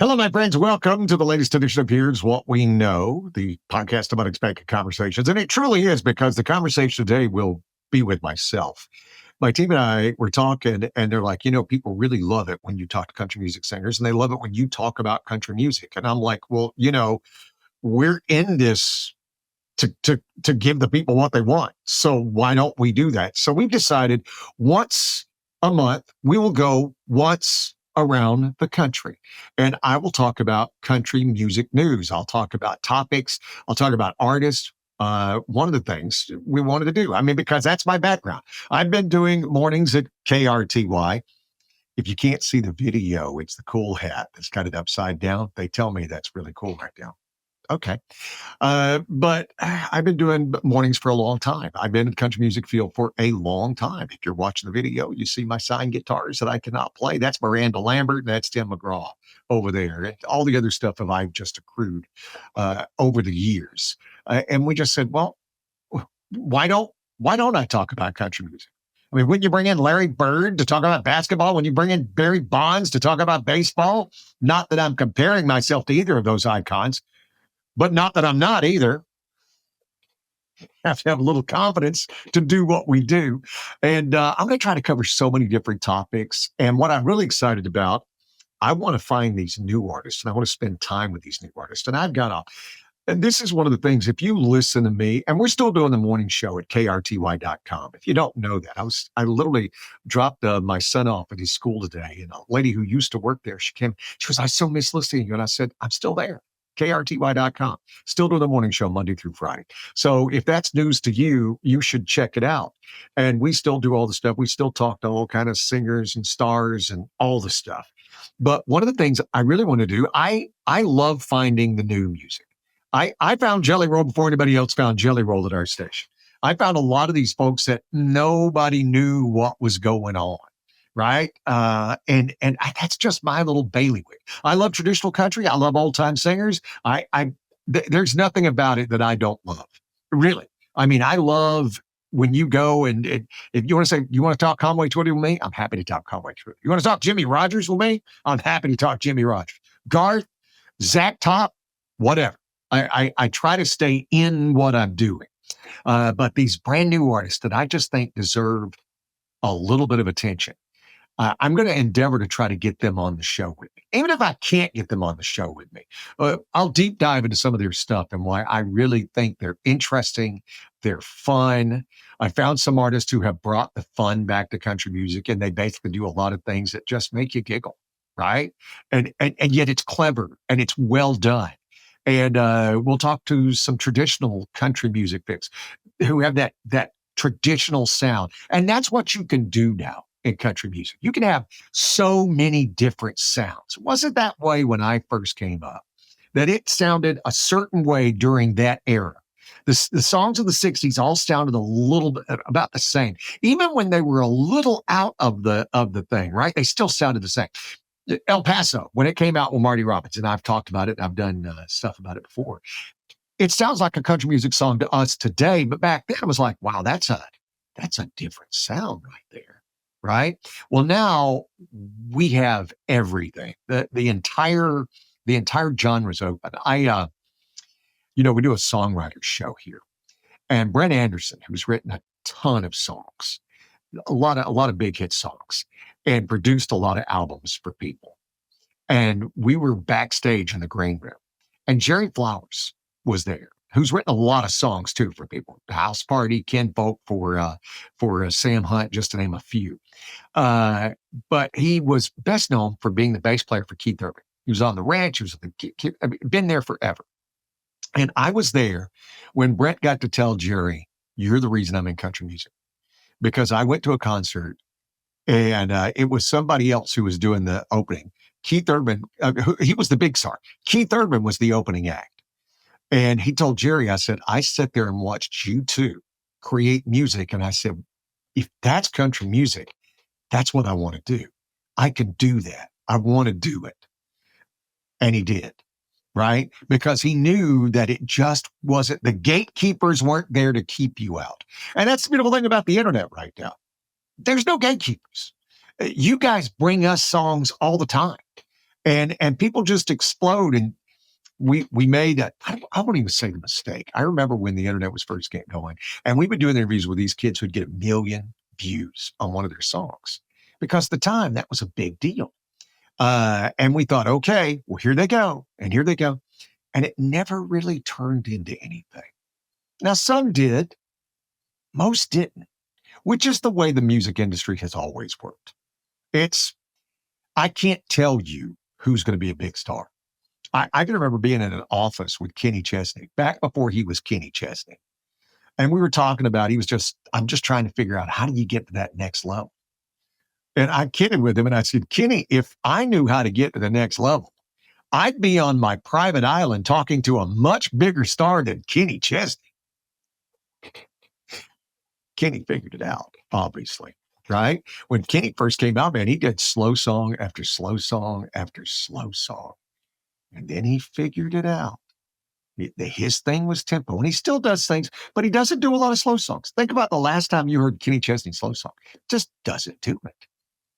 Hello, my friends. Welcome to the latest edition of Here's What We Know, the podcast of unexpected conversations. And it truly is, because the conversation today will be with myself. My team and I were talking, and they're like, people really love it when you talk to country music singers, and they love it when you talk about country music. And I'm like, well, we're in this to give the people what they want. So why don't we do that? So we've decided once a month, we will go once around the country, and I will talk about country music news. I'll talk about topics. I'll talk about artists. One of the things we wanted to do, because that's my background. I've been doing mornings at KRTY. If you can't see the video, it's the cool hat that's got it upside down. They tell me that's really cool right now. Okay. But I've been doing mornings for a long time. I've been in the country music field for a long time. If you're watching the video, you see my signed guitars that I cannot play. That's Miranda Lambert. And that's Tim McGraw over there. And all the other stuff that I've just accrued over the years. And we just said, well, why don't I talk about country music? When you bring in Larry Bird to talk about basketball, when you bring in Barry Bonds to talk about baseball, not that I'm comparing myself to either of those icons, but not that I'm not either. Have to have a little confidence to do what we do. And I'm going to try to cover so many different topics. And what I'm really excited about, I want to find these new artists, and I want to spend time with these new artists. And and this is one of the things, if you listen to me, and we're still doing the morning show at krty.com. If you don't know that, I literally dropped my son off at his school today, and a lady who used to work there, she goes, I so miss listening to you. And I said, I'm still there. krty.com. Still do the morning show Monday through Friday. So if that's news to you, you should check it out. And we still do all the stuff. We still talk to all kind of singers and stars and all the stuff. But one of the things I really want to do, I love finding the new music. I found Jelly Roll before anybody else found Jelly Roll at our station. I found a lot of these folks that nobody knew what was going on. Right. That's just my little bailiwick. I love traditional country. I love old time singers. There's nothing about it that I don't love. Really. I love when you go and if you want to say, you want to talk Conway Twitty with me? I'm happy to talk Conway Twitty. You want to talk Jimmy Rogers with me? I'm happy to talk Jimmy Rogers. Garth, Zach Top, whatever. I try to stay in what I'm doing. But these brand new artists that I just think deserve a little bit of attention, I'm going to endeavor to try to get them on the show with me. Even if I can't get them on the show with me, I'll deep dive into some of their stuff and why I really think they're interesting. They're fun. I found some artists who have brought the fun back to country music, and they basically do a lot of things that just make you giggle, right? And yet it's clever and it's well done. And we'll talk to some traditional country music fans who have that traditional sound. And that's what you can do now in country music. You can have so many different sounds. It wasn't that way when I first came up, that it sounded a certain way during that era. The songs of the 60s all sounded a little bit about the same. Even when they were a little out of the thing, right? They still sounded the same. El Paso, when it came out with Marty Robbins, and I've talked about it, I've done stuff about it before. It sounds like a country music song to us today, but back then it was like, wow, that's a different sound right there. Right. Well, now we have everything. The entire genre's open. We do a songwriter show here, and Brent Anderson, who's written a ton of songs, a lot of big hit songs, and produced a lot of albums for people. And we were backstage in the green room, and Jerry Flowers was there, who's written a lot of songs too for people. House Party, Kinfolk for Sam Hunt, just to name a few. But he was best known for being the bass player for Keith Urban. He was on the Ranch. He was been there forever. And I was there when Brett got to tell Jerry, "You're the reason I'm in country music," because I went to a concert and it was somebody else who was doing the opening. Keith Urban, he was the big star. Keith Urban was the opening act. And he told Jerry, I said, I sat there and watched you two create music. And I said, if that's country music, that's what I want to do. I can do that. I want to do it. And he did, right? Because he knew that it just wasn't, the gatekeepers weren't there to keep you out. And that's the beautiful thing about the internet right now. There's no gatekeepers. You guys bring us songs all the time. and people just explode. And we made I won't even say the mistake. I remember when the internet was first getting going, and we would do interviews with these kids who'd get 1 million views on one of their songs, because at the time that was a big deal. And we thought, okay, well, here they go, and here they go. And it never really turned into anything. Now, some did, most didn't, which is the way the music industry has always worked. I can't tell you who's going to be a big star. I can remember being in an office with Kenny Chesney back before he was Kenny Chesney. And we were talking about, I'm just trying to figure out, how do you get to that next level? And I kidded with him and I said, Kenny, if I knew how to get to the next level, I'd be on my private island talking to a much bigger star than Kenny Chesney. Kenny figured it out, obviously, right? When Kenny first came out, man, he did slow song after slow song after slow song. And then he figured it out. His thing was tempo, and he still does things, but he doesn't do a lot of slow songs. Think about the last time you heard Kenny Chesney's slow song. Just doesn't do it,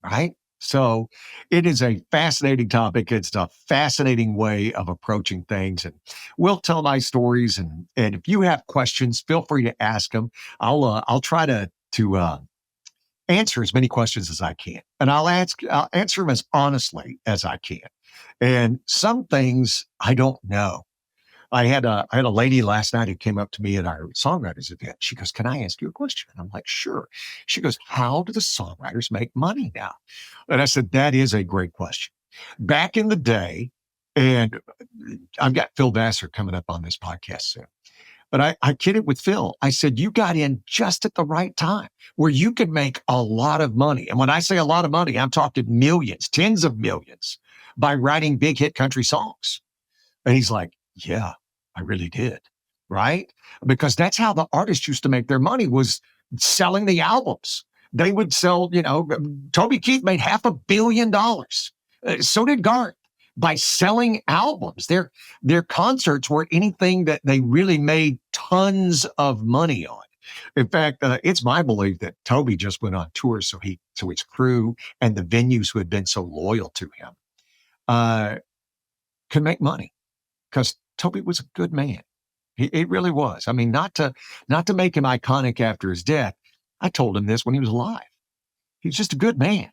right? So it is a fascinating topic. It's a fascinating way of approaching things. And we'll tell my stories. And if you have questions, feel free to ask them. I'll try to answer as many questions as I can. And I'll answer them as honestly as I can. And some things I don't know. I had a lady last night who came up to me at our songwriters event. She goes, "Can I ask you a question?" And I'm like, "Sure." She goes, "How do the songwriters make money now?" And I said, "That is a great question." Back in the day, and I've got Phil Vassar coming up on this podcast soon, but I kidded with Phil. I said, "You got in just at the right time where you could make a lot of money." And when I say a lot of money, I'm talking millions, tens of millions, by writing big hit country songs. And he's like, "Yeah, I really did." Right? Because that's how the artists used to make their money, was selling the albums. They would sell, Toby Keith made $500 million. So did Garth, by selling albums. Their concerts were anything that they really made tons of money on. In fact, it's my belief that Toby just went on tour so his crew and the venues who had been so loyal to him could make money, because Toby was a good man. He really was. I mean, not to make him iconic after his death. I told him this when he was alive. He's just a good man.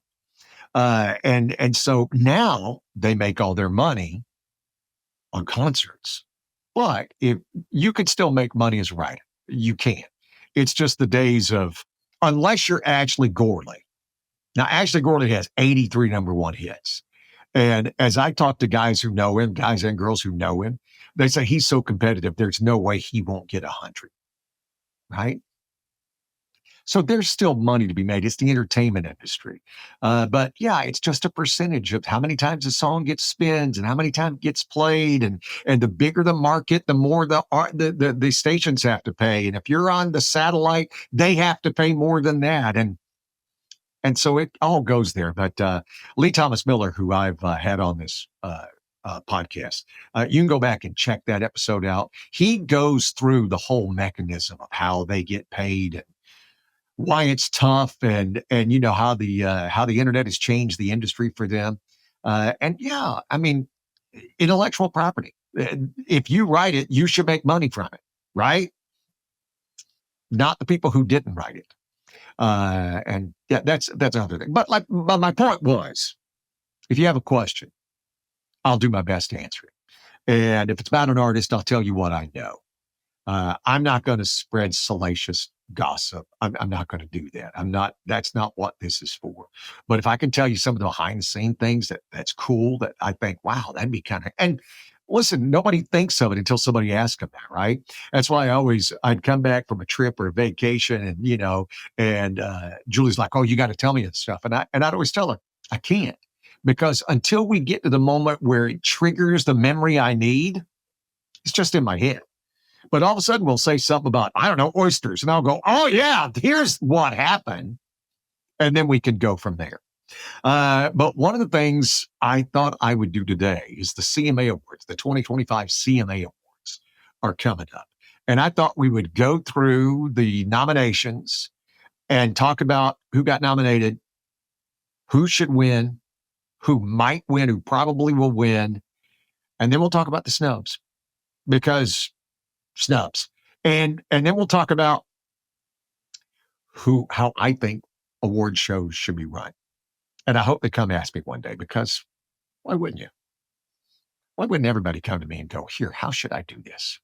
And so now they make all their money on concerts. But if you could still make money as a writer, you can. It's just the days of, unless you're Ashley Gorley. Now, Ashley Gorley has 83 number one hits. And as I talk to guys who know him, guys and girls who know him, they say he's so competitive, there's no way he won't get 100, right? So there's still money to be made. It's the entertainment industry. But yeah, it's just a percentage of how many times a song gets spins and how many times it gets played. And the bigger the market, the more the stations have to pay. And if you're on the satellite, they have to pay more than that. And so it all goes there. But Lee Thomas Miller, who I've had on this podcast, you can go back and check that episode out. He goes through the whole mechanism of how they get paid and why it's tough, and how the internet has changed the industry for them. And yeah, I mean, intellectual property. If you write it, you should make money from it, right? Not the people who didn't write it. And yeah, that's another thing. But my point was, if you have a question, I'll do my best to answer it. And if it's about an artist, I'll tell you what I know. I'm not going to spread salacious gossip. I'm not going to do that. That's not what this is for. But if I can tell you some of the behind the scene things that's cool, that I think, wow, that'd be kind of, and listen, nobody thinks of it until somebody asks them that, right? That's why I'd come back from a trip or a vacation and Julie's like, "Oh, you got to tell me this stuff." And I'd always tell her, I can't, because until we get to the moment where it triggers the memory I need, it's just in my head. But all of a sudden we'll say something about, I don't know, oysters. And I'll go, "Oh yeah, here's what happened." And then we can go from there. But one of the things I thought I would do today is the CMA Awards, the 2025 CMA Awards are coming up. And I thought we would go through the nominations and talk about who got nominated, who should win, who might win, who probably will win. And then we'll talk about the snubs because snubs. And then we'll talk about how I think award shows should be run. And I hope they come ask me one day because why wouldn't you? Why wouldn't everybody come to me and go, here, how should I do this?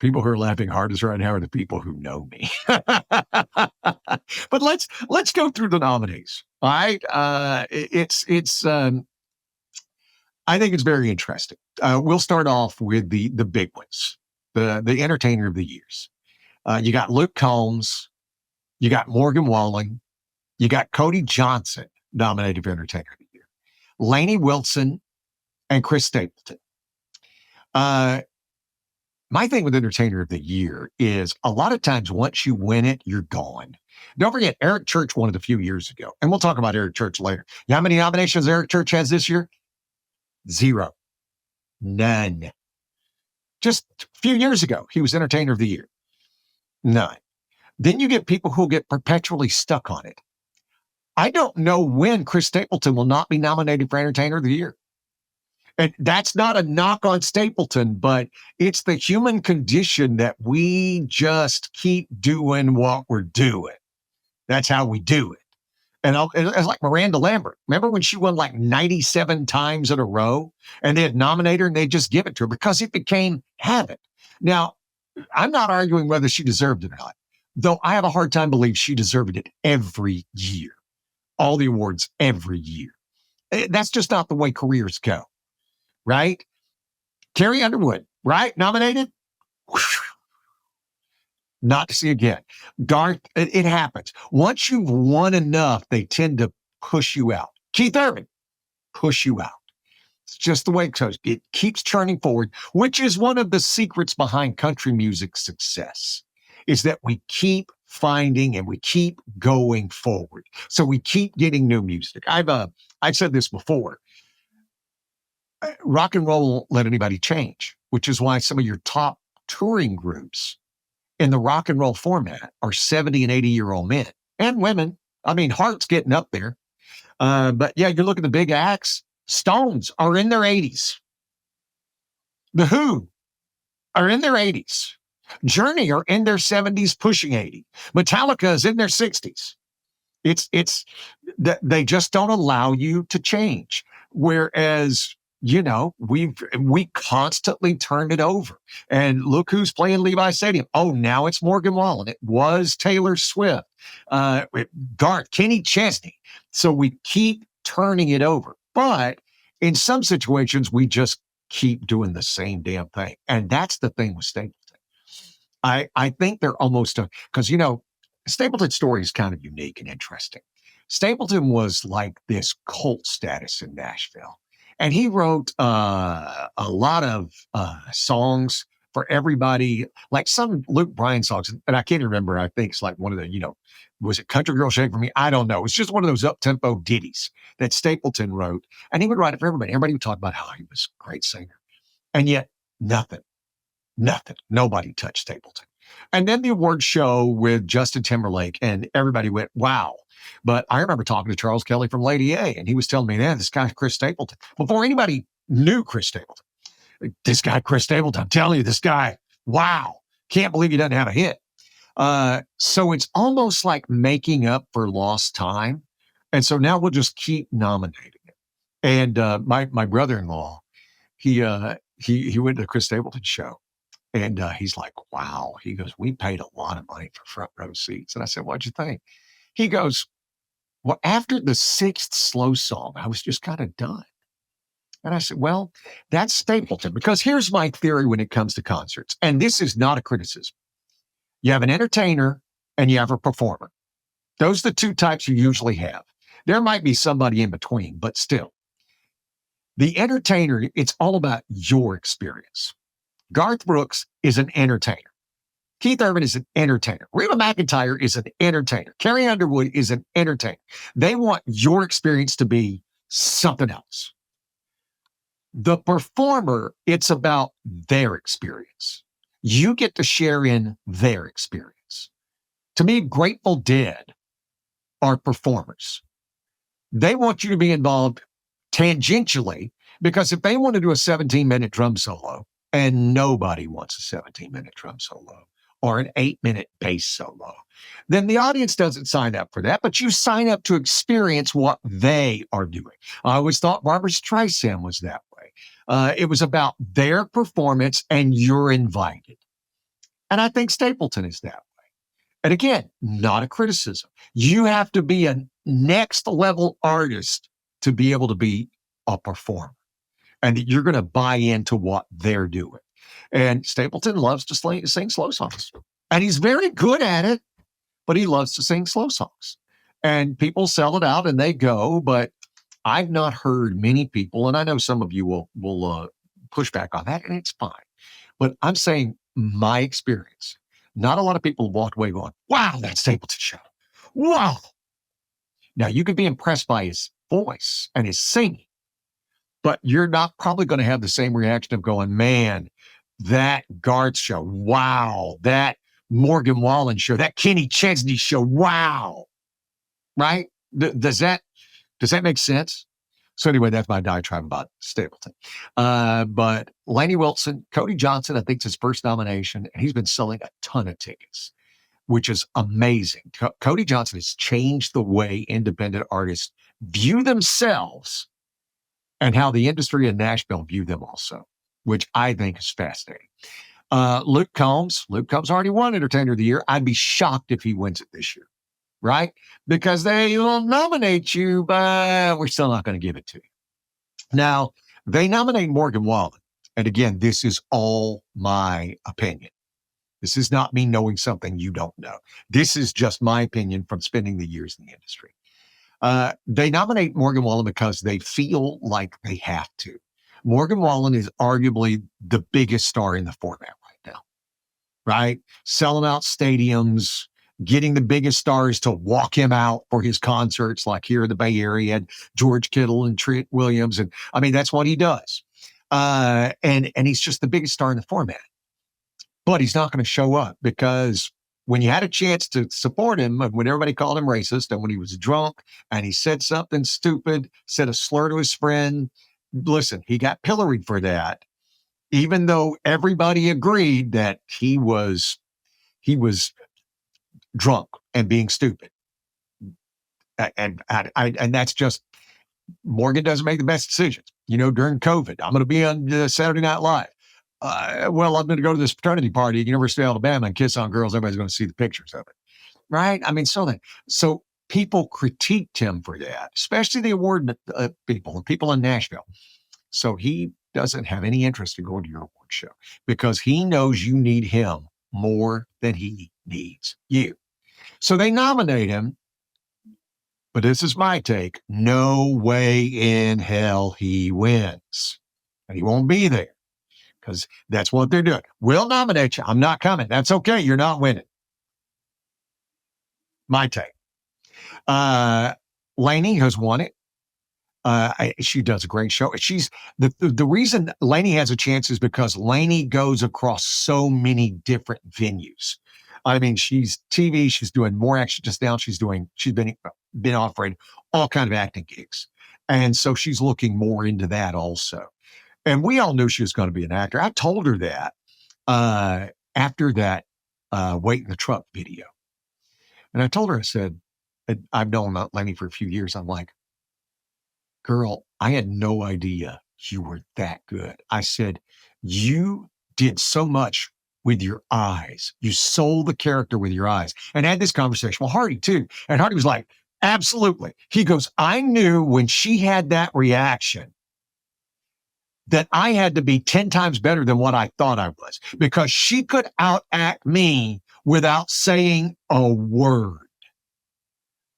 People who are laughing hardest right now are the people who know me. But let's go through the nominees. All right. I think it's very interesting. We'll start off with the big ones, the entertainer of the years. You got Luke Combs, you got Morgan Wallen, you got Cody Johnson nominated for entertainer of the year, Lainey Wilson, and Chris Stapleton. My thing with entertainer of the year is a lot of times once you win it, you're gone. Don't forget, Eric Church won it a few years ago, and we'll talk about Eric Church later. You know how many nominations Eric Church has this year? 0. None. Just a few years ago, he was entertainer of the year. None. Then you get people who get perpetually stuck on it. I don't know when Chris Stapleton will not be nominated for entertainer of the year. And that's not a knock on Stapleton, but it's the human condition that we just keep doing what we're doing. That's how we do it. And it's like Miranda Lambert. Remember when she won like 97 times in a row and they'd nominate her and they'd just give it to her because it became habit. Now, I'm not arguing whether she deserved it or not, though I have a hard time believing she deserved it every year. All the awards every year. That's just not the way careers go. Right? Carrie Underwood, right? Nominated? Not to see again. Garth, it happens. Once you've won enough, they tend to push you out. Keith Urban, push you out. It's just the way it goes. It keeps churning forward, which is one of the secrets behind country music's success, is that we keep finding and we keep going forward. So we keep getting new music. I've said this before. Rock and roll won't let anybody change, which is why some of your top touring groups in the rock and roll format are 70 and 80-year-old men and women. I mean, Heart's getting up there. But yeah, you look at the big acts, Stones are in their 80s. The Who are in their 80s. Journey are in their 70s, pushing 80. Metallica is in their 60s. It's that they just don't allow you to change. Whereas, we constantly turn it over. And look who's playing Levi Stadium. Oh, now it's Morgan Wallen. It was Taylor Swift, Garth, Kenny Chesney. So we keep turning it over. But in some situations, we just keep doing the same damn thing. And that's the thing with Stapleton. I think they're almost, because, Stapleton's story is kind of unique and interesting. Stapleton was like this cult status in Nashville. And he wrote a lot of songs for everybody, like some Luke Bryan songs. And I can't remember. I think it's like one of the, was it Country Girl Shake For Me? I don't know. It's just one of those up-tempo ditties that Stapleton wrote. And he would write it for everybody. Everybody would talk about how he was a great singer. And yet nothing. Nobody touched Stapleton. And then the award show with Justin Timberlake, and everybody went, wow. But I remember talking to Charles Kelly from Lady A, and he was telling me, man, this guy, Chris Stapleton, before anybody knew Chris Stapleton, this guy, Chris Stapleton, I'm telling you, this guy, wow, can't believe he doesn't have a hit. So it's almost like making up for lost time. And so now we'll just keep nominating it. And my brother-in-law, he went to the Chris Stapleton show. And he's like, wow. He goes, we paid a lot of money for front row seats. And I said, what'd you think? He goes, well, after the 6th slow song, I was just kind of done. And I said, well, that's Stapleton. Because here's my theory when it comes to concerts. And this is not a criticism. You have an entertainer and you have a performer. Those are the two types you usually have. There might be somebody in between, but still. The entertainer, it's all about your experience. Garth Brooks is an entertainer. Keith Urban is an entertainer. Reba McEntire is an entertainer. Carrie Underwood is an entertainer. They want your experience to be something else. The performer, it's about their experience. You get to share in their experience. To me, Grateful Dead are performers. They want you to be involved tangentially, because if they want to do a 17-minute drum solo, and nobody wants a 17-minute drum solo or an 8-minute bass solo, then the audience doesn't sign up for that, but you sign up to experience what they are doing. I always thought Barbra Streisand was that way. It was about their performance, and you're invited. And I think Stapleton is that way. And again, not a criticism. You have to be a next level artist to be able to be a performer, and that you're going to buy into what they're doing. And Stapleton loves to sing slow songs, and he's very good at it, but he loves to sing slow songs. And people sell it out and they go, but I've not heard many people, and I know some of you will push back on that, and it's fine. But I'm saying my experience, not a lot of people walked away going, wow, that Stapleton show. Wow. Now, you could be impressed by his voice and his singing, but you're not probably going to have the same reaction of going, man, that Garth show, wow, that Morgan Wallen show, that Kenny Chesney show, wow. Right? Does that make sense? So anyway, that's my diatribe about Stapleton. But Lainey Wilson, Cody Johnson, I think it's his first nomination, and he's been selling a ton of tickets, which is amazing. Cody Johnson has changed the way independent artists view themselves and how the industry in Nashville view them also, which I think is fascinating. Luke Combs already won Entertainer of the Year. I'd be shocked if he wins it this year, right? Because they will nominate you, but we're still not going to give it to you. Now, they nominate Morgan Wallen. And again, this is all my opinion. This is not me knowing something you don't know. This is just my opinion from spending the years in the industry. They nominate Morgan Wallen because they feel like they have to. Morgan Wallen is arguably the biggest star in the format right now, right? Selling out stadiums, getting the biggest stars to walk him out for his concerts, like here in the Bay Area, and George Kittle and Trent Williams. And I mean, that's what he does. And he's just the biggest star in the format. But he's not going to show up, because when you had a chance to support him, when everybody called him racist, and when he was drunk and he said something stupid, said a slur to his friend, listen, he got pilloried for that, even though everybody agreed that he was drunk and being stupid. And that's just, Morgan doesn't make the best decisions. During COVID, I'm going to be on Saturday Night Live. Well, I'm going to go to this fraternity party at University of Alabama and kiss on girls. Everybody's going to see the pictures of it, right? I mean, so people critiqued him for that, especially the award people and people in Nashville. So he doesn't have any interest in going to your award show, because he knows you need him more than he needs you. So they nominate him, but this is my take. No way in hell he wins, and he won't be there, because that's what they're doing. We'll nominate you. I'm not coming. That's okay. You're not winning. My take. Lainey has won it. She does a great show. She's the reason Lainey has a chance is because Lainey goes across so many different venues. I mean, she's TV. She's doing more action just now. She's been offering all kind of acting gigs, and so she's looking more into that also. And we all knew she was going to be an actor. I told her that after that Wait in the Truck video. And I told her, I said, I've known Lainey for a few years. I'm like, girl, I had no idea you were that good. I said, you did so much with your eyes. You sold the character with your eyes. And I had this conversation. Well, Hardy too. And Hardy was like, absolutely. He goes, I knew when she had that reaction that I had to be 10 times better than what I thought I was, because she could outact me without saying a word.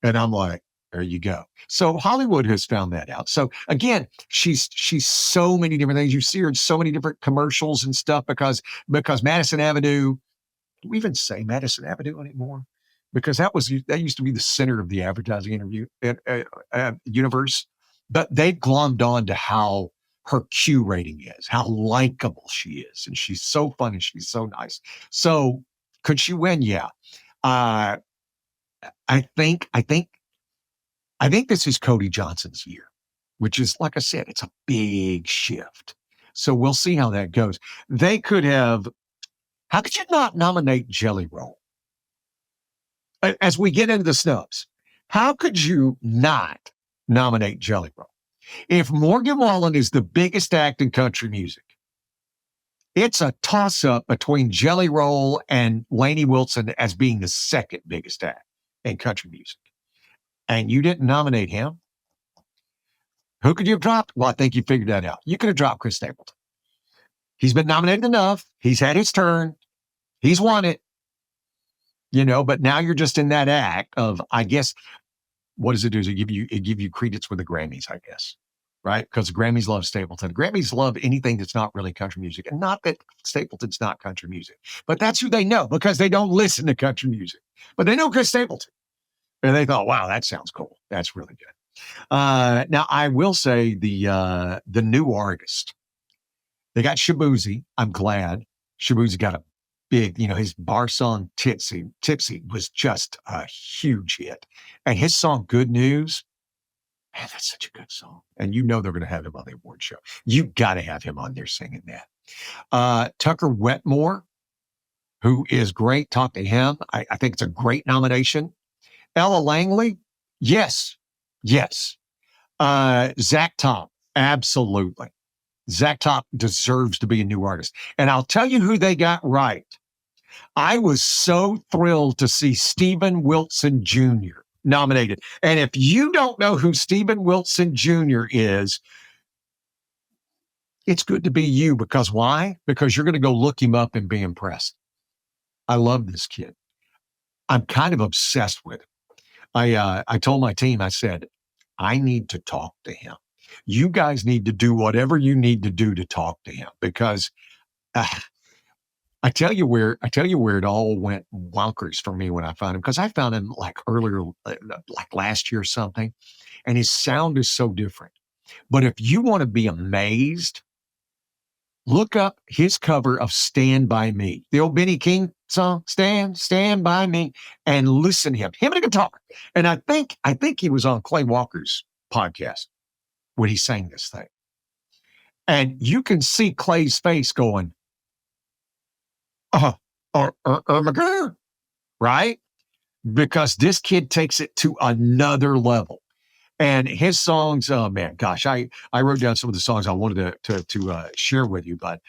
And I'm like, there you go. So Hollywood has found that out. So again, she's so many different things. You see her in so many different commercials and stuff, because Madison Avenue, do we even say Madison Avenue anymore? Because that used to be the center of the advertising universe. But they've glommed on to how her Q rating is, how likable she is. And she's so fun and she's so nice. So could she win? Yeah. I think I think this is Cody Johnson's year, which is, like I said, it's a big shift. So we'll see how that goes. They could have, how could you not nominate Jelly Roll? As we get into the snubs, how could you not nominate Jelly Roll? If Morgan Wallen is the biggest act in country music, it's a toss-up between Jelly Roll and Lainey Wilson as being the second biggest act in country music. And you didn't nominate him? Who could you have dropped? Well, I think you figured that out. You could have dropped Chris Stapleton. He's been nominated enough. He's had his turn. He's won it. But now you're just in that act of, I guess, what does it do? Is it give you credence with the Grammys, I guess, right? Because the Grammys love Stapleton. The Grammys love anything that's not really country music. And not that Stapleton's not country music, but that's who they know because they don't listen to country music. But they know Chris Stapleton. And they thought, wow, that sounds cool. That's really good. Now, I will say the new artist, they got Shaboozey. I'm glad. Shaboozey got a big, his bar song Tipsy was just a huge hit. And his song Good News, man, that's such a good song. And they're going to have him on the award show. You got to have him on there singing that. Tucker Wetmore, who is great. Talk to him. I think it's a great nomination. Ella Langley, yes. Zach Top, absolutely. Zach Top deserves to be a new artist. And I'll tell you who they got right. I was so thrilled to see Stephen Wilson Jr. nominated. And if you don't know who Stephen Wilson Jr. is, it's good to be you. Because why? Because you're going to go look him up and be impressed. I love this kid. I'm kind of obsessed with him. I told my team, I said, I need to talk to him. You guys need to do whatever you need to do to talk to him because I tell you where it all went wonkers for me when I found him, because I found him like earlier, like last year or something, and his sound is so different. But if you want to be amazed, look up his cover of Stand By Me, the old Benny King song, Stand By Me, and listen to him and a guitar. And I think he was on Clay Walker's podcast when he sang this thing. And you can see Clay's face going, my girl, right? Because this kid takes it to another level. And his songs, oh man, gosh, I wrote down some of the songs I wanted to share with you, but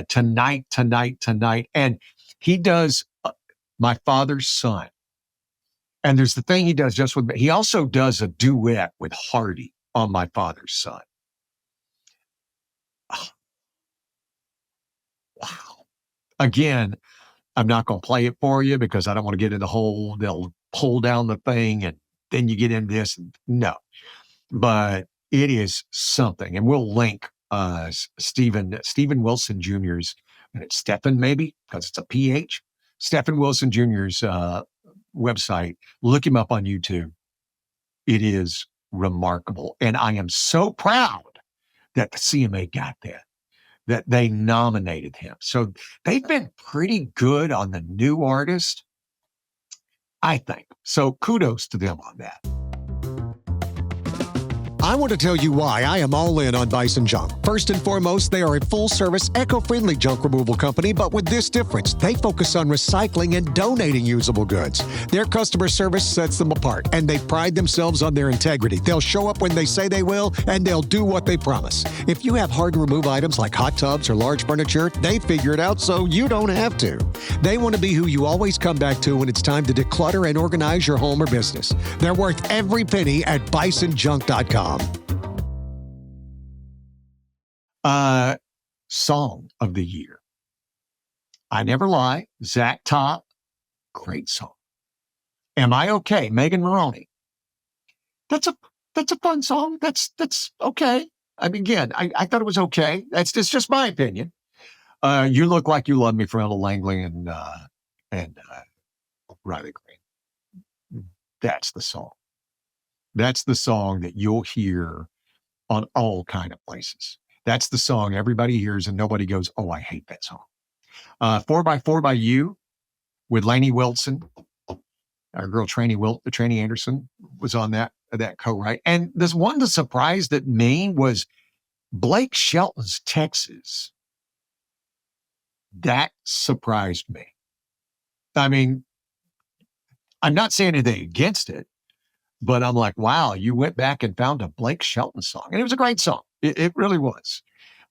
Tonight. And he does My Father's Son. And there's the thing he does just with me. He also does a duet with Hardy on My Father's Son. Oh, wow. Again, I'm not going to play it for you because I don't want to get in the hole. They'll pull down the thing and then you get into this. No, but it is something. And we'll link Stephen Wilson Jr.'s, and it's Stephen maybe because it's a PH. Stephen Wilson Jr.'s website. Look him up on YouTube. It is remarkable. And I am so proud that the CMA got that they nominated him. So they've been pretty good on the new artist, I think. So kudos to them on that. I want to tell you why I am all in on Bison Junk. First and foremost, they are a full-service, eco-friendly junk removal company, but with this difference. They focus on recycling and donating usable goods. Their customer service sets them apart, and they pride themselves on their integrity. They'll show up when they say they will, and they'll do what they promise. If you have hard-to-remove items like hot tubs or large furniture, they figure it out so you don't have to. They want to be who you always come back to when it's time to declutter and organize your home or business. They're worth every penny at bisonjunk.com. Song of the year. I Never Lie, Zach Top, great song. Am I Okay, Megan Maroney. That's a fun song. That's okay. I mean, again, I thought it was okay. It's just my opinion. You Look Like You Love Me for Ella Langley and Riley Green. That's the song. That's the song that you'll hear on all kind of places. That's the song everybody hears and nobody goes, oh, I hate that song. 4x4 by You with Lainey Wilson. Our girl Tranny Anderson was on that. that co-write. And this one that surprised at me was Blake Shelton's Texas. That surprised me. I mean, I'm not saying anything against it, but I'm like, wow, you went back and found a Blake Shelton song. And it was a great song. It really was.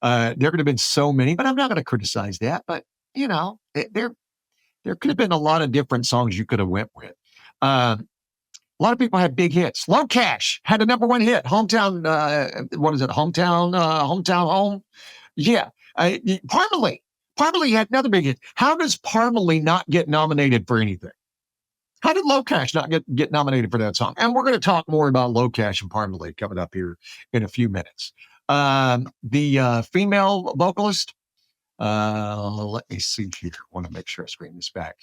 There could have been so many, but I'm not going to criticize that. But, there could have been a lot of different songs you could have went with. A lot of people had big hits. Low Cash had a #1 hit. Hometown, what is it? Hometown Home. Yeah. Parmalee. Parmalee had another big hit. How does Parmalee not get nominated for anything? How did Low Cash not get nominated for that song? And we're going to talk more about Low Cash and Parmalee coming up here in a few minutes. The female vocalist, let me see here. I want to make sure I screen this back.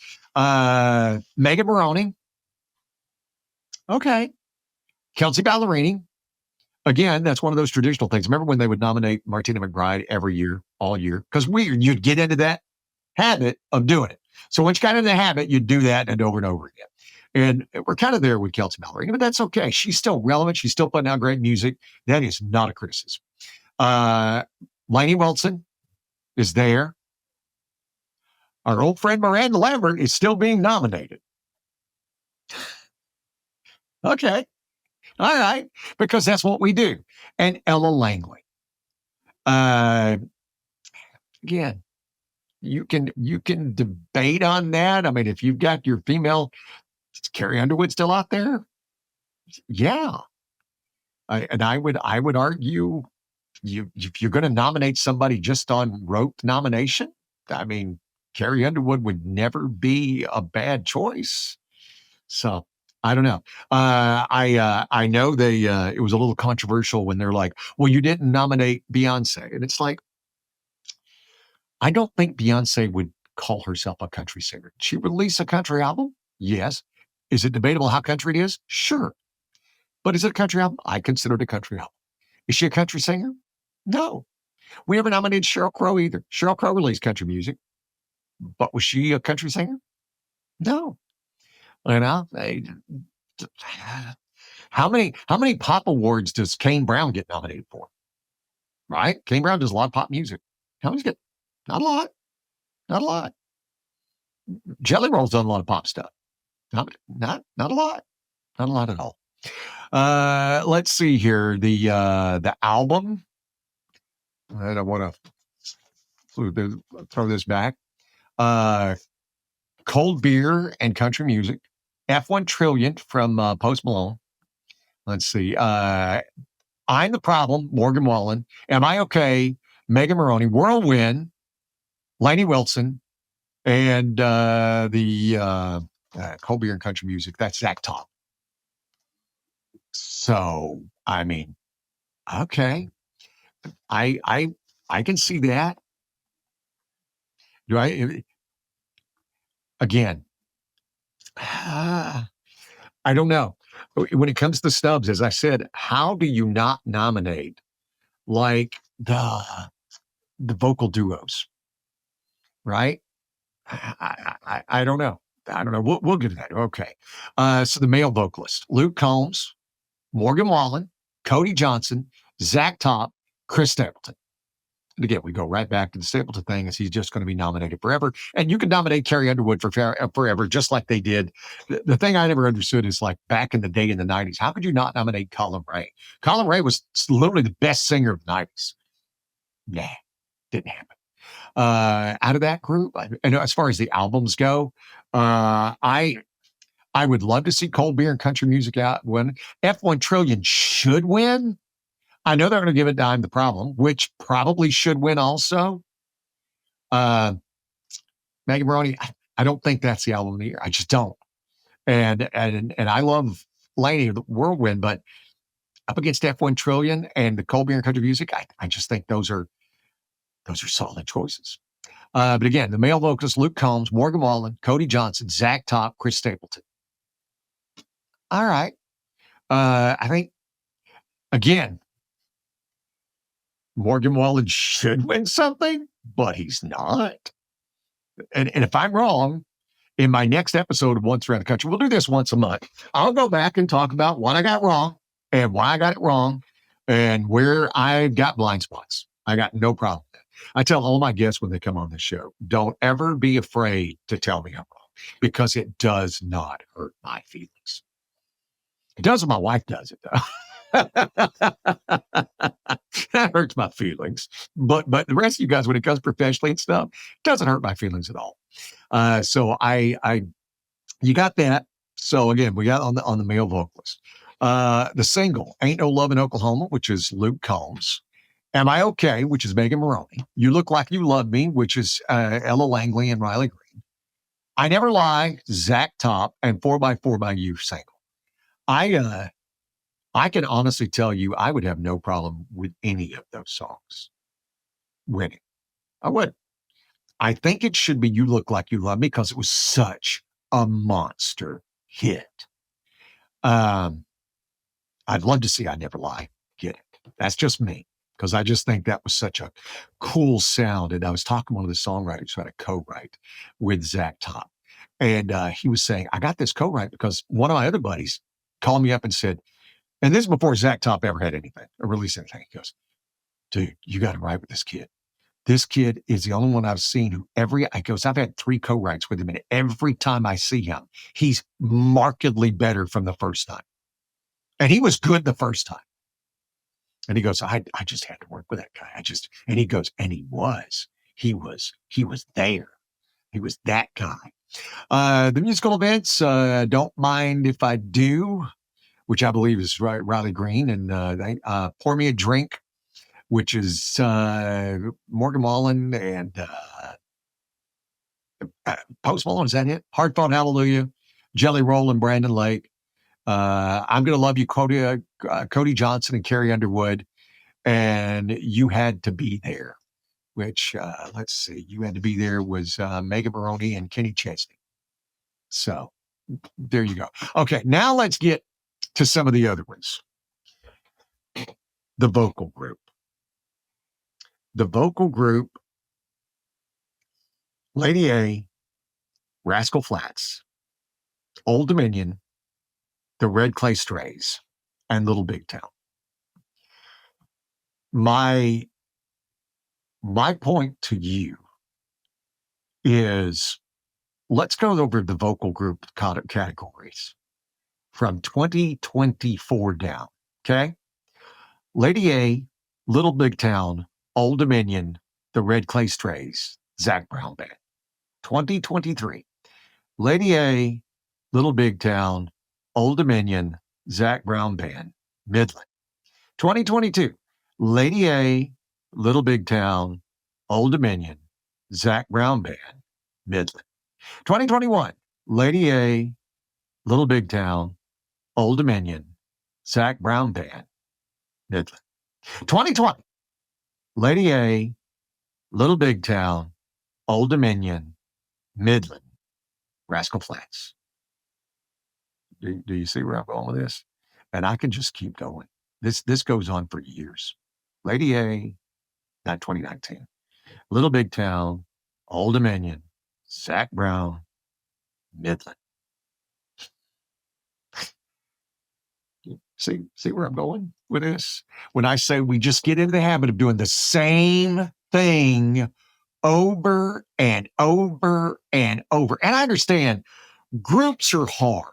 Megan Maroney. Okay. Kelsey Ballerini. Again, that's one of those traditional things. Remember when they would nominate Martina McBride every year, all year? Because you'd get into that habit of doing it. So once you got into the habit, you'd do that and over again. And we're kind of there with Kelsey Ballerini, but that's okay. She's still relevant. She's still putting out great music. That is not a criticism. Lainey Wilson is there. Our old friend Miranda Lambert is still being nominated. Okay. All right. Because that's what we do. And Ella Langley. Again, you can debate on that. I mean, if you've got your female, is Carrie Underwood still out there? Yeah. I would argue if you're going to nominate somebody just on rote nomination, I mean, Carrie Underwood would never be a bad choice. So I don't know. I know it was a little controversial when they're like, well, you didn't nominate Beyonce. And it's like, I don't think Beyonce would call herself a country singer. She released a country album? Yes. Is it debatable how country it is? Sure. But is it a country album? I consider it a country album. Is she a country singer? No. We never nominated Sheryl Crow either. Sheryl Crow released country music. But was she a country singer? No. How many pop awards does Kane Brown get nominated for? Right? Kane Brown does a lot of pop music. How many get? Not a lot. Not a lot. Jelly Roll's done a lot of pop stuff. Not a lot. Not a lot at all. Let's see here. The album. I don't want to throw this back. Cold Beer and Country Music. F1 Trillion from Post Malone. Let's see. I'm the Problem, Morgan Wallen. Am I Okay? Megan Maroney. Whirlwind, Lainey Wilson, and the Cold Beer and Country Music. That's Zach Top. So, I mean, okay. I can see that. Do I? Again, I don't know. When it comes to snubs, as I said, how do you not nominate like the vocal duos, right? I don't know. I don't know. We'll get to that. Okay. So the male vocalist, Luke Combs, Morgan Wallen, Cody Johnson, Zach Top, Chris Stapleton. And again, we go right back to the Stapleton thing as he's just going to be nominated forever. And you can nominate Carrie Underwood for forever, just like they did. The thing I never understood is like back in the day in the 90s, how could you not nominate Colin Ray? Colin Ray was literally the best singer of the 90s. Nah, didn't happen. Out of that group, and as far as the albums go, I would love to see Cold Beer and Country Music out win. F1 Trillion should win. I know they're going to give it to I'm the Problem, which probably should win also. Megan Maroney, I don't think that's the album of the year. I just don't. And I love Lainey, the Whirlwind, but up against F1 Trillion and the Cold Beer and Country Music, I just think those are solid choices. But again, the male vocalists, Luke Combs, Morgan Wallen, Cody Johnson, Zach Top, Chris Stapleton. All right. I think, again, Morgan Wallen should win something, but he's not. And if I'm wrong, in my next episode of Once Around the Country, we'll do this once a month. I'll go back and talk about what I got wrong and why I got it wrong and where I got blind spots. I got no problem with that. I tell all my guests when they come on the show, don't ever be afraid to tell me I'm wrong, because it does not hurt my feelings. It does when my wife does it, though. That hurts my feelings. But the rest of you guys, when it comes professionally and stuff, it doesn't hurt my feelings at all. So you got that. So again, we got on the male vocalist. The single "Ain't No Love in Oklahoma," which is Luke Combs. "Am I Okay," which is Megan Maroney. "You Look Like You Love Me," which is Ella Langley and Riley Green. "I Never Lie," Zach Top, and "4x4 by You" single. I can honestly tell you, I would have no problem with any of those songs winning. I would. I think it should be "You Look Like You Love Me" because it was such a monster hit. I'd love to see "I Never Lie" get it. That's just me, because I just think that was such a cool sound. And I was talking to one of the songwriters who had a co-write with Zach Top. And he was saying, I got this co-write because one of my other buddies called me up and said, and this is before Zach Top ever had anything or released anything. He goes, "Dude, you got to write with this kid. This kid is the only one I've seen who I've had 3 co-writes with him, and every time I see him, he's markedly better from the first time. And he was good the first time." And he goes, I just had to work with that guy. And he goes, and he was there. He was that guy. The musical events, "Don't Mind If I Do," which I believe is Riley Green, and "Pour Me a Drink," which is Morgan Wallen and Post Malone. Is that it? "Hard Fought Hallelujah," Jelly Roll and Brandon Lake. "I'm Gonna Love You," Cody Johnson and Carrie Underwood. And "You Had to Be There," which, let's see, "You Had to Be There" was Megan Maroney and Kenny Chesney. So there you go. Okay, now let's get to some of the other ones. The vocal group. The vocal group, Lady A, Rascal Flatts, Old Dominion, the Red Clay Strays, and Little Big Town. My point to you is, let's go over the vocal group categories from 2024 down, okay? Lady A, Little Big Town, Old Dominion, the Red Clay Strays, Zac Brown Band. 2023, Lady A, Little Big Town, Old Dominion, Zac Brown Band, Midland. 2022, Lady A, Little Big Town, Old Dominion, Zac Brown Band, Midland. 2021, Lady A, Little Big Town, Old Dominion, Zac Brown Band, Midland. 2020, Lady A, Little Big Town, Old Dominion, Midland, Rascal Flatts. Do you see where I'm going with this? And I can just keep going. This goes on for years. Lady A, not 2019. Little Big Town, Old Dominion, Zac Brown, Midland. See where I'm going with this? When I say we just get into the habit of doing the same thing over and over and over. And I understand groups are hard.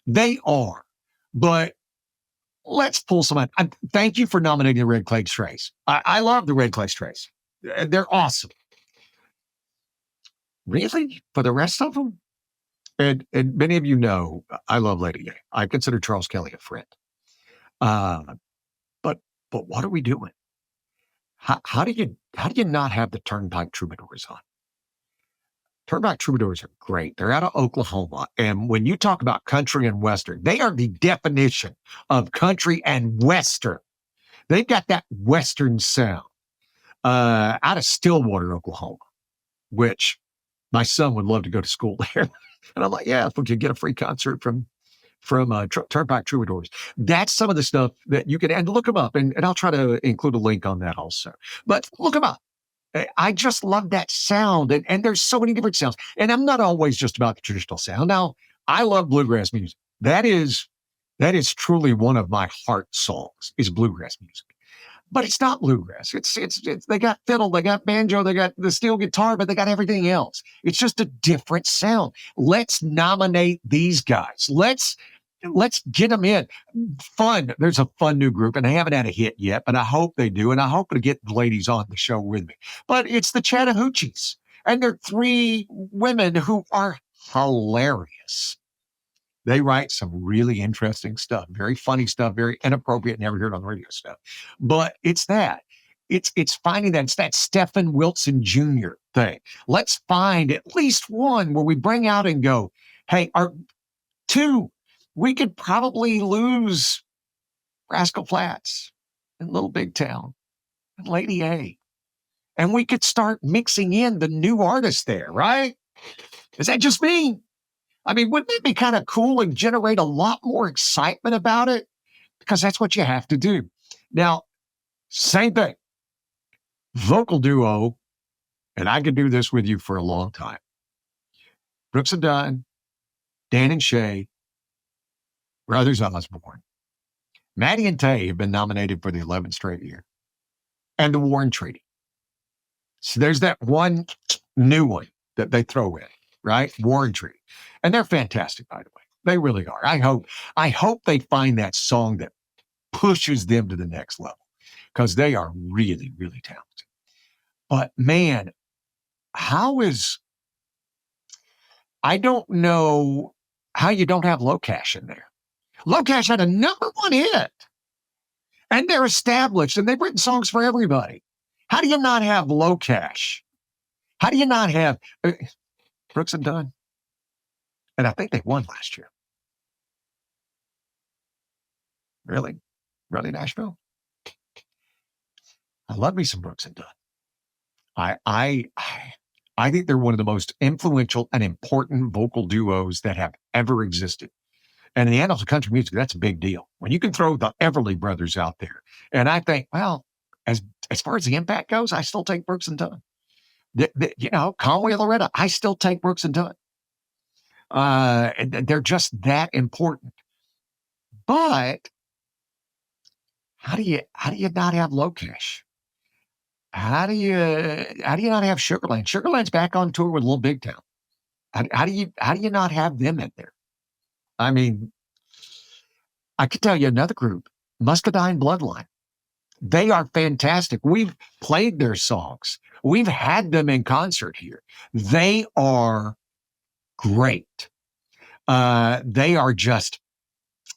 They are. But let's pull some out. Thank you for nominating the Red Clay Strays. I love the Red Clay Strays. They're awesome. Really? For the rest of them? And many of you know I love Lady A. I consider Charles Kelly a friend. But what are we doing? How do you not have the Turnpike Troubadours on? Turnpike Troubadours are great. They're out of Oklahoma. And when you talk about country and Western, they are the definition of country and Western. They've got that Western sound out of Stillwater, Oklahoma, which my son would love to go to school there. And I'm like, yeah, if we could get a free concert from Turnpike Troubadours. That's some of the stuff that you can, and look them up. And I'll try to include a link on that also. But look them up. I just love that sound. And there's so many different sounds. And I'm not always just about the traditional sound. Now, I love bluegrass music. That is That is truly one of my heart songs, is bluegrass music. But it's not bluegrass. It's they got fiddle, they got banjo, they got the steel guitar, but they got everything else. It's just a different sound. Let's nominate these guys. Let's get them in. Fun. There's a fun new group, and they haven't had a hit yet, but I hope they do, and I hope to get the ladies on the show with me. But it's the Chattahoochees, and they're three women who are hilarious. They write some really interesting stuff, very funny stuff, very inappropriate, never heard on the radio stuff. But it's that. It's finding that. It's that Stephen Wilson Jr. thing. Let's find at least one where we bring out and go, hey, our two, we could probably lose Rascal Flatts and Little Big Town and Lady A. And we could start mixing in the new artists there, right? Is that just me? I mean, wouldn't it be kind of cool and generate a lot more excitement about it? Because that's what you have to do. Now, same thing. Vocal duo, and I could do this with you for a long time. Brooks and Dunn, Dan and Shay, Brothers Osborne. Maddie and Tay have been nominated for the 11th straight year. And the Warren Treaty. So there's that one new one that they throw in, right? Warren Treaty. And they're fantastic, by the way. They really are. I hope they find that song that pushes them to the next level, because they are really, really talented. But man, I don't know how you don't have Low Cash in there. Low Cash had a #1 hit, and they're established, and they've written songs for everybody. How do you not have Low Cash? How do you not have Brooks and Dunn? And I think they won last year. Really? Really, Nashville? I love me some Brooks and Dunn. I think they're one of the most influential and important vocal duos that have ever existed. And in the annals of country music, that's a big deal. When you can throw the Everly Brothers out there. And I think, well, as far as the impact goes, I still take Brooks and Dunn. Conway Loretta, I still take Brooks and Dunn. They're just that important. But how do you not have Low Cash? How do you not have Sugarland? Sugarland's back on tour with Little Big Town. How do you not have them in there? I mean, I could tell you another group, Muscadine Bloodline. They are fantastic. We've played their songs. We've had them in concert here. They are great. They've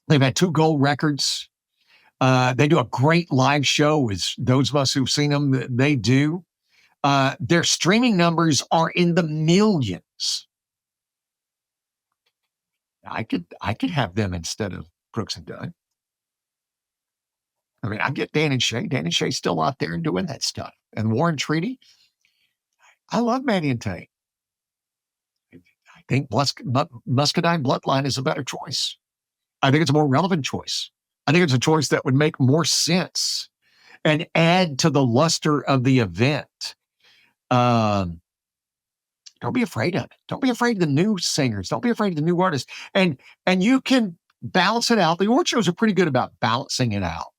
had 2 gold records. They do a great live show, as those of us who've seen them, they do. Their streaming numbers are in the millions. I could have them instead of Brooks and Dunn. I mean, I get Dan and Shay. Dan and Shay's still out there and doing that stuff. And Warren Treaty. I love Maddie and Tay. I think Muscadine Bloodline is a better choice. I think it's a more relevant choice. I think it's a choice that would make more sense and add to the luster of the event. Don't be afraid of it. Don't be afraid of the new singers. Don't be afraid of the new artists. And you can balance it out. The award shows are pretty good about balancing it out.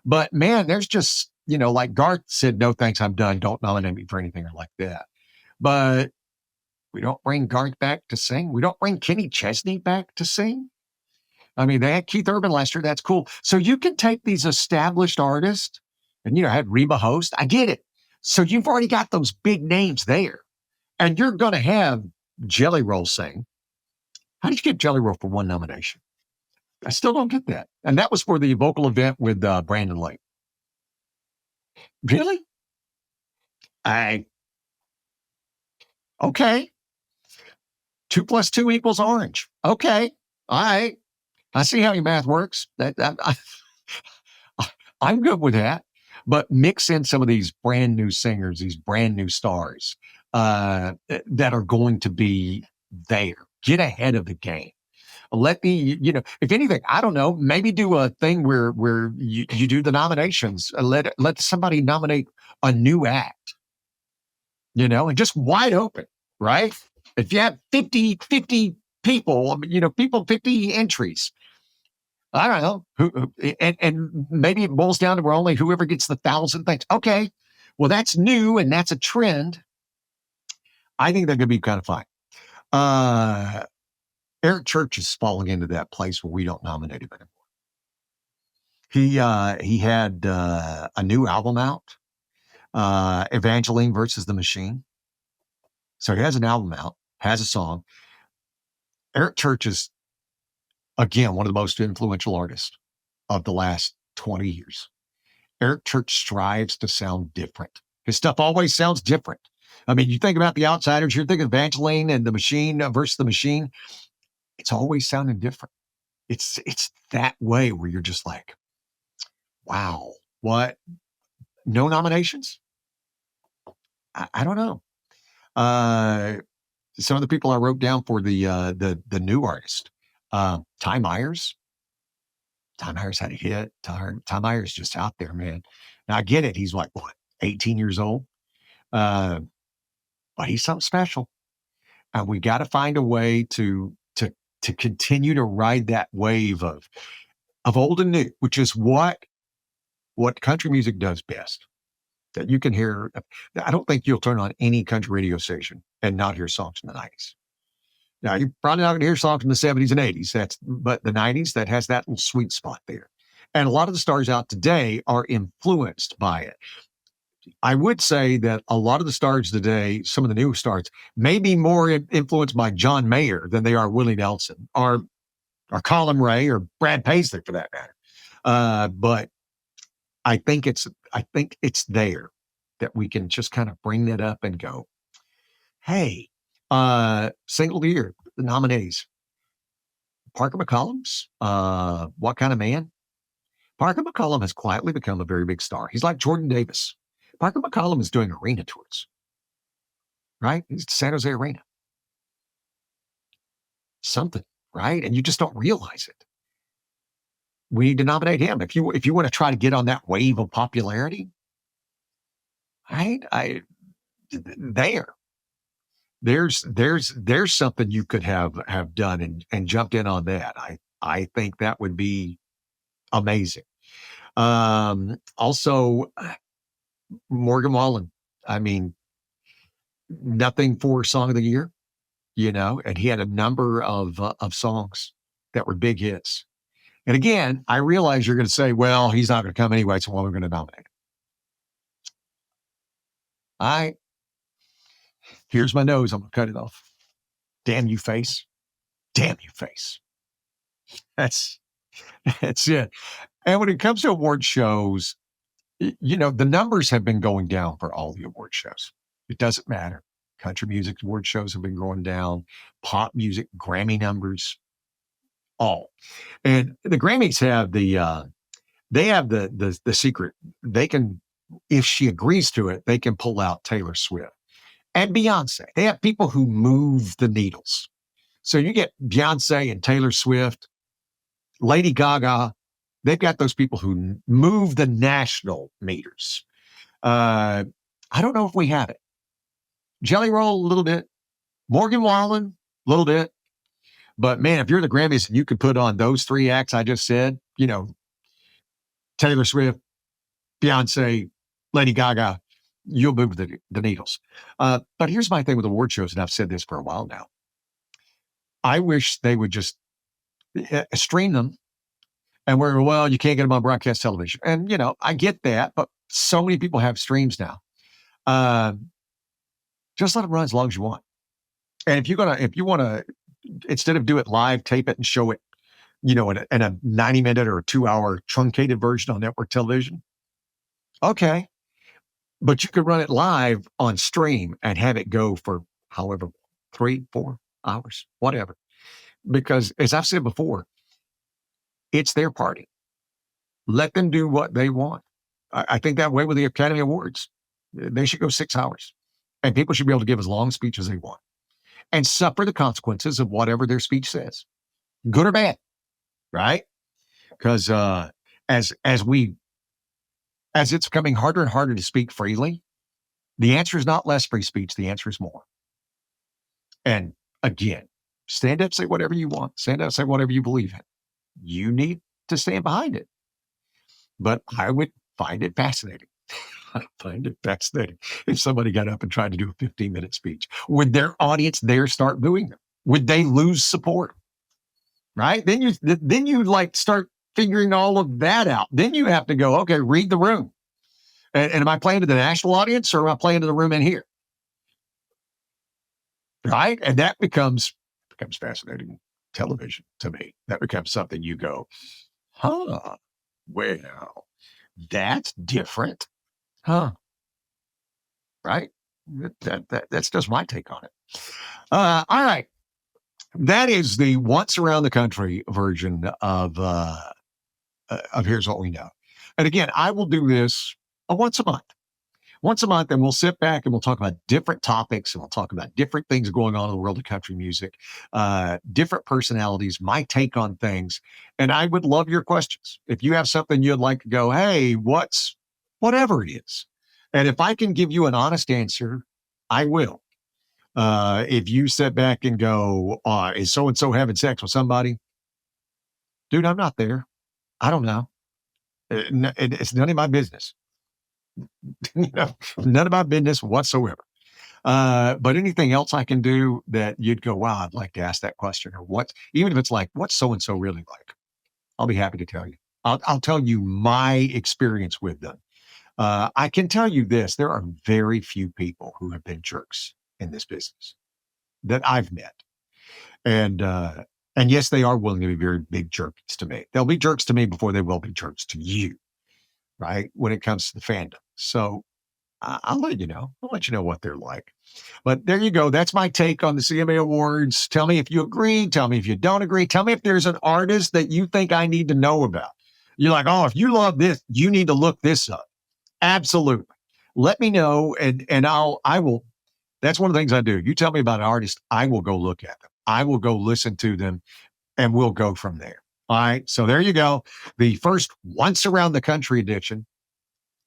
But man, there's just, like Garth said, no thanks, I'm done. Don't nominate me for anything or like that. But we don't bring Garth back to sing. We don't bring Kenny Chesney back to sing. I mean, they had Keith Urban last year. That's cool. So you can take these established artists and, had Reba host. I get it. So you've already got those big names there. And you're going to have Jelly Roll sing. How did you get Jelly Roll for 1 nomination? I still don't get that. And that was for the vocal event with Brandon Lake. Really? Okay. 2 + 2 = orange. Okay. All right. I see how your math works. I'm good with that. But mix in some of these brand new singers, these brand new stars that are going to be there. Get ahead of the game. Let me, if anything, I don't know, maybe do a thing where you do the nominations. Let somebody nominate a new act, and just wide open, right? If you have 50 people, 50 entries, I don't know. And maybe it boils down to where only whoever gets the 1,000 things. Okay. Well, that's new and that's a trend. I think that could be kind of fun. Eric Church is falling into that place where we don't nominate him anymore. He had a new album out, Evangeline versus the Machine. So he has an album out, has a song. Eric Church is, again, one of the most influential artists of the last 20 years. Eric Church strives to sound different. His stuff always sounds different. I mean, you think about The Outsiders, you're thinking Evangeline and the Machine versus the Machine. It's always sounding different. It's that way where you're just like, wow, what? No nominations? I don't know. Some of the people I wrote down for the new artist, Ty Myers. Ty Myers had a hit. Ty Myers just out there, man. Now I get it. He's like, what, 18 years old? But he's something special. And we got to find a way to continue to ride that wave of old and new, which is what country music does best. That you can hear. I don't think you'll turn on any country radio station and not hear songs from the 90s. Now, you're probably not going to hear songs from the 70s and 80s. But the 90s, that has that little sweet spot there. And a lot of the stars out today are influenced by it. I would say that a lot of the stars today, some of the new stars, may be more influenced by John Mayer than they are Willie Nelson or Colin Ray or Brad Paisley for that matter. But I think it's there that we can just kind of bring that up and go, hey, single of the year, the nominees. Parker McCollum's What Kind of Man? Parker McCollum has quietly become a very big star. He's like Jordan Davis. Parker McCollum is doing arena tours, right? He's at the San Jose Arena. Something, right? And you just don't realize it. We need to nominate him. If you want to try to get on that wave of popularity, right? There's something you could have done and jumped in on that. I think that would be amazing. Also, Morgan Wallen. I mean, nothing for Song of the Year, and he had a number of songs that were big hits. And again, I realize you're going to say, well, he's not going to come anyway, so we're going to nominate him. Here's my nose. I'm going to cut it off. Damn you, face. Damn you, face. That's it. And when it comes to award shows, the numbers have been going down for all the award shows. It doesn't matter. Country music award shows have been going down. Pop music, Grammy numbers, all. And the Grammys have the secret. They can, if she agrees to it, they can pull out Taylor Swift and Beyonce. They have people who move the needles. So you get Beyonce and Taylor Swift, Lady Gaga. They've got those people who move the national meters. I don't know if we have it. Jelly Roll, a little bit. Morgan Wallen, a little bit. But man, if you're the Grammys and you could put on those three acts I just said, Taylor Swift, Beyonce, Lady Gaga, you'll move the needles. But here's my thing with award shows, and I've said this for a while now. I wish they would just stream them. And you can't get them on broadcast television. And, I get that, but so many people have streams now. Just let them run as long as you want. And if you want to, instead of do it live, tape it and show it, in a 90-minute or a 2-hour truncated version on network television. Okay. But you could run it live on stream and have it go for however, 3-4 hours, whatever. Because as I've said before, it's their party. Let them do what they want. I think that way with the Academy Awards. They should go 6 hours. And people should be able to give as long a speech as they want. And suffer the consequences of whatever their speech says. Good or bad. Right? Because as it's becoming harder and harder to speak freely, the answer is not less free speech. The answer is more. And again, stand up, say whatever you want. Stand up, say whatever you believe in. You need to stand behind it. But I would find it fascinating. I find it fascinating if somebody got up and tried to do a 15-minute speech. Would their audience there start booing them? Would they lose support? Right? Then you like start figuring all of that out. Then you have to go, okay, read the room. And am I playing to the national audience or am I playing to the room in here? Right? And that becomes fascinating television to me. That becomes something you go, huh, well, that's different. Huh. Right? That's just my take on it. All right. That is the once around the country version of Here's What We Know. And again, I will do this once a month. Once a month, and we'll sit back and we'll talk about different topics and we'll talk about different things going on in the world of country music, different personalities, my take on things. And I would love your questions. If you have something you'd like to go, hey, whatever it is. And if I can give you an honest answer, I will. If you sit back and go, is so-and-so having sex with somebody? Dude, I'm not there. I don't know. It's none of my business. None of my business whatsoever. But anything else I can do that you'd go, wow, I'd like to ask that question, or even if it's like, what's so-and-so really like? I'll be happy to tell you. I'll tell you my experience with them. I can tell you this, there are very few people who have been jerks in this business that I've met. And yes, they are willing to be very big jerks to me. They'll be jerks to me before they will be jerks to you, right? When it comes to the fandom. So I'll let you know. I'll let you know what they're like. But there you go. That's my take on the CMA Awards. Tell me if you agree. Tell me if you don't agree. Tell me if there's an artist that you think I need to know about. You're like, oh, if you love this, you need to look this up. Absolutely. Let me know, and I will. That's one of the things I do. You tell me about an artist, I will go look at them. I will go listen to them, and we'll go from there. All right. So there you go. The first Once Around the Country edition.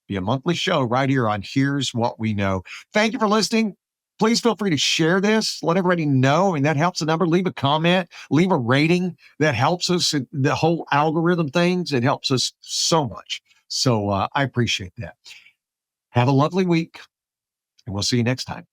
Be a monthly show right here on Here's What We Know. Thank you for listening. Please feel free to share this. Let everybody know. I mean, that helps the number. Leave a comment, leave a rating. That helps us. The whole algorithm things, it helps us so much. So I appreciate that. Have a lovely week, and we'll see you next time.